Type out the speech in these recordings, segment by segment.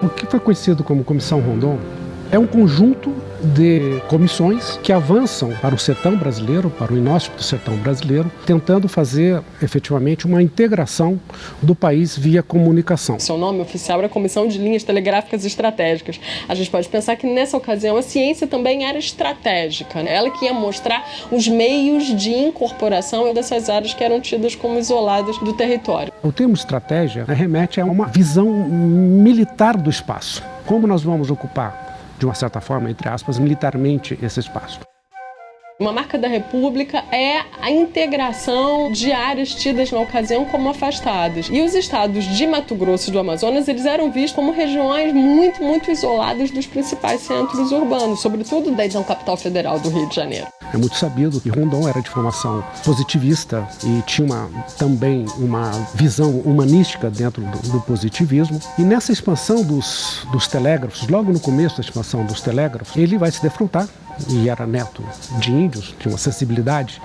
O que foi conhecido como Comissão Rondon é um conjunto de comissões que avançam para o sertão brasileiro, para o inóspito sertão brasileiro, tentando fazer efetivamente uma integração do país via comunicação. Seu nome oficial era Comissão de Linhas Telegráficas Estratégicas. A gente pode pensar que nessa ocasião a ciência também era estratégica, né? Ela que ia mostrar os meios de incorporação dessas áreas que eram tidas como isoladas do território. O termo estratégia remete a uma visão militar do espaço. Como nós vamos ocupar, de uma certa forma, entre aspas, militarmente esse espaço. Uma marca da República é a integração de áreas tidas na ocasião como afastadas. E os estados de Mato Grosso e do Amazonas, eles eram vistos como regiões muito isoladas dos principais centros urbanos, sobretudo da então capital federal do Rio de Janeiro. É muito sabido que Rondon era de formação positivista e tinha também uma visão humanística dentro do positivismo. E nessa expansão dos telégrafos, logo no começo da expansão dos telégrafos, ele vai se defrontar, e era neto de índios, tinha uma sensibilidade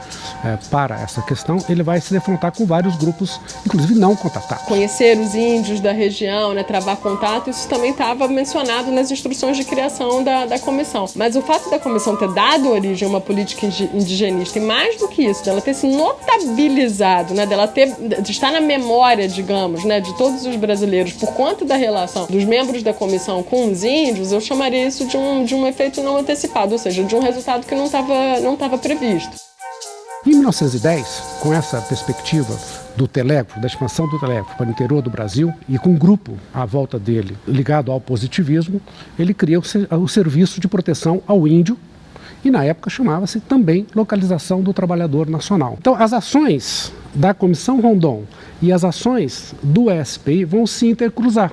para essa questão, ele vai se defrontar com vários grupos, inclusive não contatados. Conhecer os índios da região, né, travar contato, isso também estava mencionado nas instruções de criação da comissão. Mas o fato da comissão ter dado origem a uma política indigenista, e mais do que isso, dela ter se notabilizado, né, de estar na memória, digamos, né, de todos os brasileiros por conta da relação dos membros da comissão com os índios, eu chamaria isso de um efeito não antecipado, ou seja, de um resultado que não estava previsto. Em 1910, com essa perspectiva do telégrafo, da expansão do telégrafo para o interior do Brasil, e com um grupo à volta dele ligado ao positivismo, ele cria o Serviço de Proteção ao Índio, e na época chamava-se também Localização do Trabalhador Nacional. Então, as ações da Comissão Rondon e as ações do SPI vão se intercruzar,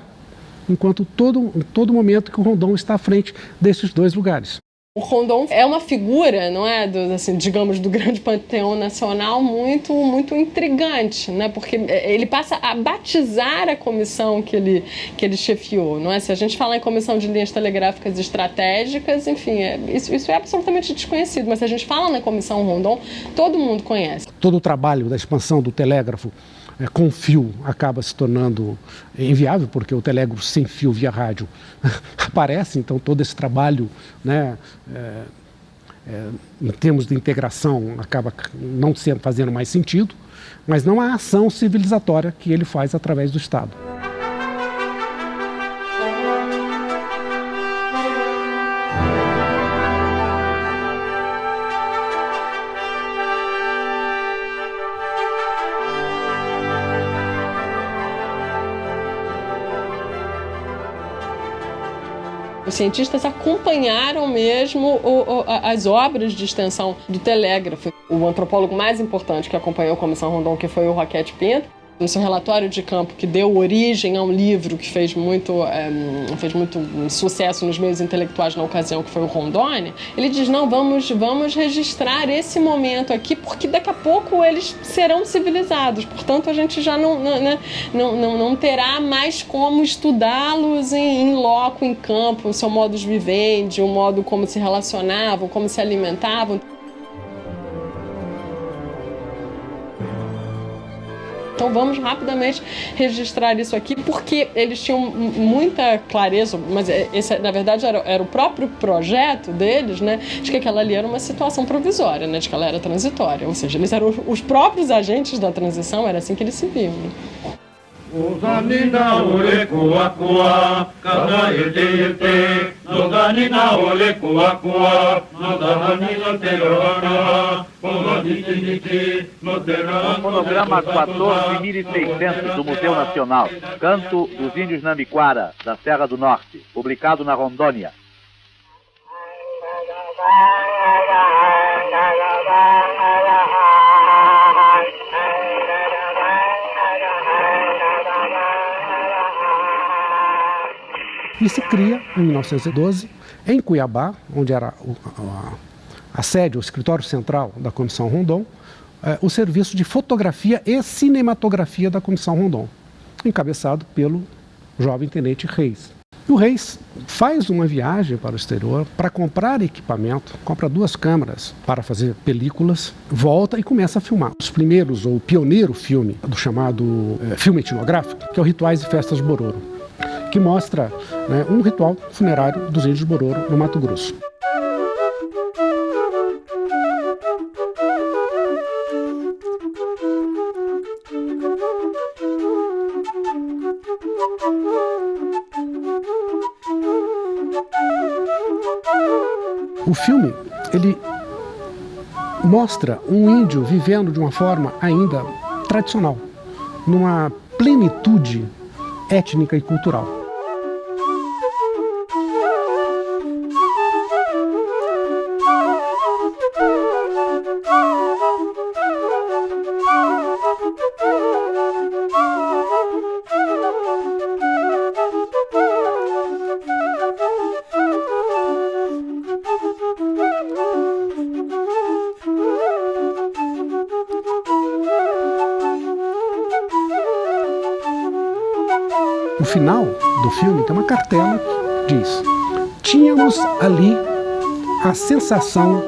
enquanto todo momento que o Rondon está à frente desses dois lugares. O Rondon é uma figura, não é, digamos, do grande panteão nacional muito intrigante, né? Porque ele passa a batizar a comissão que ele chefiou, não é? Se a gente fala em Comissão de Linhas Telegráficas Estratégicas, enfim, isso é absolutamente desconhecido, mas se a gente fala na Comissão Rondon, todo mundo conhece. Todo o trabalho da expansão do telégrafo com fio acaba se tornando inviável, porque o telégrafo sem fio via rádio aparece, então todo esse trabalho, né, em termos de integração, acaba não fazendo mais sentido, mas não há ação civilizatória que ele faz através do Estado. Os cientistas acompanharam mesmo as obras de extensão do telégrafo. O antropólogo mais importante que acompanhou a Comissão Rondon, que foi o Roquete Pinto, no seu relatório de campo, que deu origem a um livro que fez muito sucesso nos meios intelectuais na ocasião, que foi o Rondônia, ele diz, não, vamos registrar esse momento aqui, porque daqui a pouco eles serão civilizados, portanto a gente já não terá mais como estudá-los em loco, em campo, o seu modus vivendi, o modo como se relacionavam, como se alimentavam. Então vamos rapidamente registrar isso aqui, porque eles tinham muita clareza, mas esse na verdade era o próprio projeto deles, né, de que aquela ali era uma situação provisória, né, de que ela era transitória, ou seja, eles eram os próprios agentes da transição, era assim que eles se viam. Né? Monograma 14.600 do Museu Nacional, Canto dos Índios Nambiquara, da Serra do Norte, publicado na Rondônia. E se cria, em 1912, em Cuiabá, onde era a sede, o escritório central da Comissão Rondon, o serviço de fotografia e cinematografia da Comissão Rondon, encabeçado pelo jovem tenente Reis. E o Reis faz uma viagem para o exterior para comprar equipamento, compra 2 câmeras para fazer películas, volta e começa a filmar. Os primeiros, ou o pioneiro filme do chamado filme etnográfico, que é o Rituais e Festas Bororo, que mostra, né, um ritual funerário dos índios Bororo no Mato Grosso. O filme, ele mostra um índio vivendo de uma forma ainda tradicional, numa plenitude étnica e cultural. No final do filme tem uma cartela que diz: tínhamos ali a sensação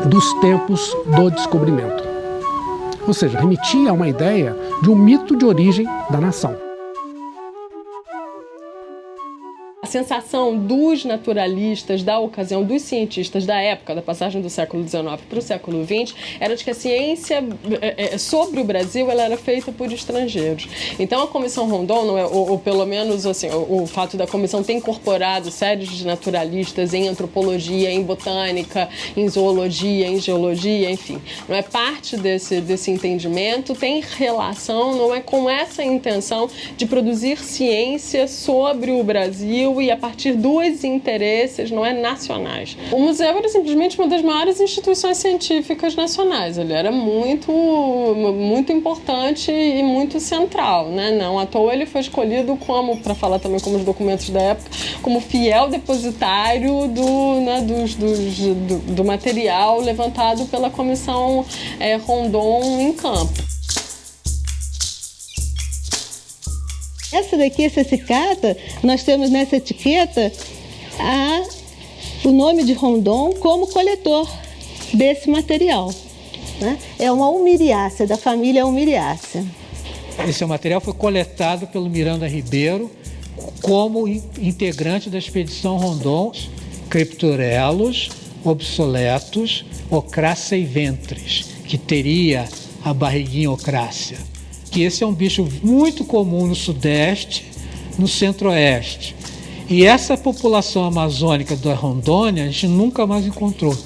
dos tempos do descobrimento. Ou seja, remetia a uma ideia de um mito de origem da nação. A sensação dos naturalistas da ocasião, dos cientistas da época, da passagem do século XIX para o século XX, era de que a ciência sobre o Brasil ela era feita por estrangeiros. Então a Comissão Rondon, ou pelo menos assim, o fato da comissão ter incorporado séries de naturalistas em antropologia, em botânica, em zoologia, em geologia, enfim, não é parte desse entendimento, tem relação, não é com essa intenção de produzir ciência sobre o Brasil e a partir dos interesses, não é, nacionais. O museu era simplesmente uma das maiores instituições científicas nacionais. Ele era muito importante e muito central, né? Não à toa ele foi escolhido como, para falar também como os documentos da época, como fiel depositário do material levantado pela Comissão Rondon em campo. Essa cicada, nós temos nessa etiqueta o nome de Rondon como coletor desse material, né? É uma Ulmiriácea, da família Ulmiriácea. Esse material foi coletado pelo Miranda Ribeiro como integrante da expedição Rondon, criptorelos obsoletos, ocrácea e ventris, que teria a barriguinha ocrácea. Que esse é um bicho muito comum no Sudeste, no Centro-Oeste. E essa população amazônica da Rondônia a gente nunca mais encontrou.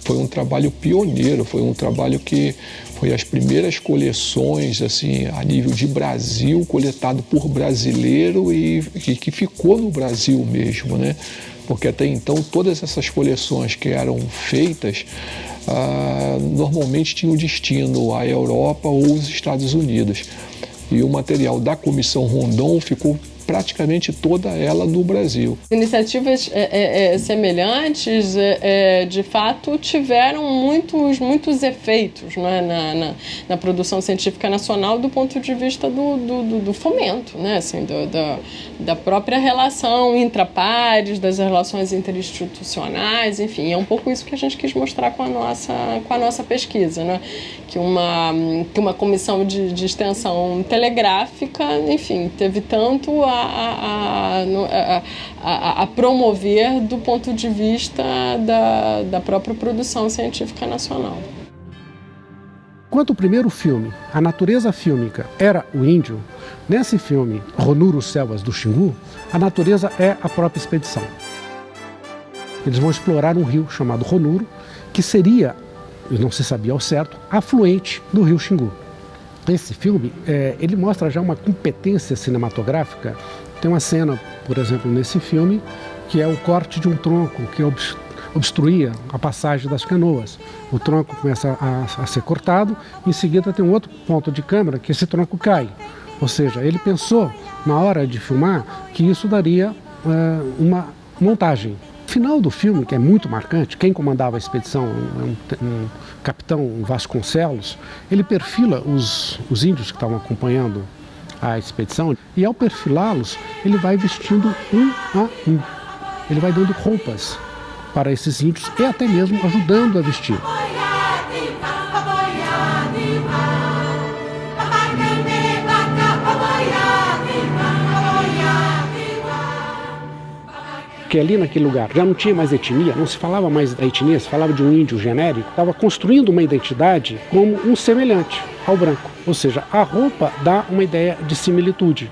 Foi um trabalho pioneiro, foi um trabalho que foi as primeiras coleções assim, a nível de Brasil, coletado por brasileiro e que ficou no Brasil mesmo, né? Porque até então todas essas coleções que eram feitas normalmente tinham destino à Europa ou os Estados Unidos. E o material da Comissão Rondon ficou praticamente toda ela no Brasil. Iniciativas semelhantes, de fato, tiveram muitos efeitos, né, na produção científica nacional do ponto de vista do fomento, né, assim, da própria relação intrapares, das relações interinstitucionais, enfim, é um pouco isso que a gente quis mostrar com a nossa pesquisa, né, que uma comissão de extensão telegráfica, enfim, teve tanto a promover do ponto de vista da própria produção científica nacional. Enquanto o primeiro filme, a natureza fílmica, era o índio, nesse filme, Ronuro Selvas do Xingu, a natureza é a própria expedição. Eles vão explorar um rio chamado Ronuro, que seria, não se sabia ao certo, afluente do rio Xingu. Esse filme, ele mostra já uma competência cinematográfica. Tem uma cena, por exemplo, nesse filme, que é o corte de um tronco que obstruía a passagem das canoas. O tronco começa a ser cortado, em seguida tem um outro ponto de câmera que esse tronco cai. Ou seja, ele pensou, na hora de filmar, que isso daria uma montagem. O final do filme, que é muito marcante, quem comandava a expedição, um capitão Vasconcelos, ele perfila os índios que estavam acompanhando a expedição e ao perfilá-los, ele vai vestindo um a um. Ele vai dando roupas para esses índios e até mesmo ajudando a vestir. que ali naquele lugar já não tinha mais etnia, não se falava mais da etnia, se falava de um índio genérico, estava construindo uma identidade como um semelhante ao branco. Ou seja, a roupa dá uma ideia de similitude.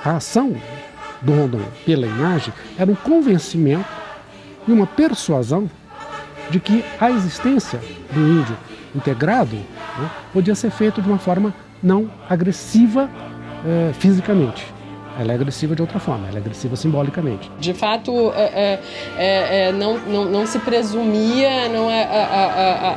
A ação do Rondon pela imagem era um convencimento e uma persuasão de que a existência do índio integrado, né, podia ser feita de uma forma não agressiva fisicamente. Ela é agressiva de outra forma, ela é agressiva simbolicamente. De fato, não se presumia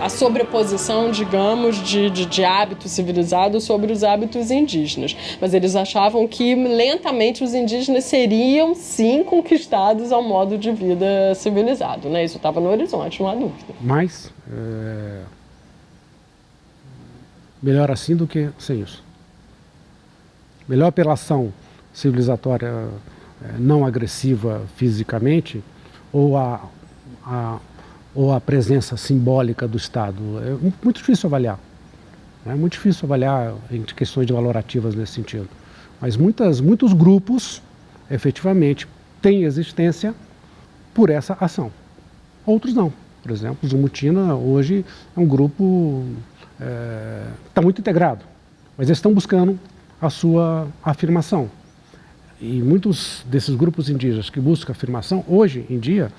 a sobreposição, digamos, de hábitos civilizados sobre os hábitos indígenas. Mas eles achavam que lentamente os indígenas seriam, sim, conquistados ao modo de vida civilizado, né? Isso estava no horizonte, não há dúvida. Mas melhor assim do que sem isso. Melhor pela ação civilizatória não agressiva fisicamente ou a presença simbólica do Estado. É muito difícil avaliar. É muito difícil avaliar em questões de valorativas nesse sentido. Mas muitos grupos, efetivamente, têm existência por essa ação. Outros não. Por exemplo, o Zumutina hoje é um grupo está muito integrado, mas eles estão buscando a sua afirmação. E muitos desses grupos indígenas que buscam afirmação, hoje em dia,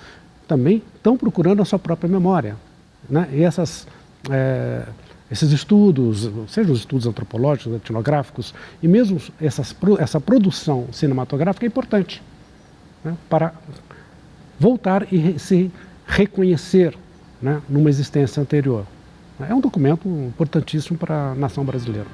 também estão procurando a sua própria memória, né? E esses estudos, sejam os estudos antropológicos, etnográficos, e mesmo essa produção cinematográfica é importante, né? Para voltar e se reconhecer, né? Numa existência anterior. É um documento importantíssimo para a nação brasileira.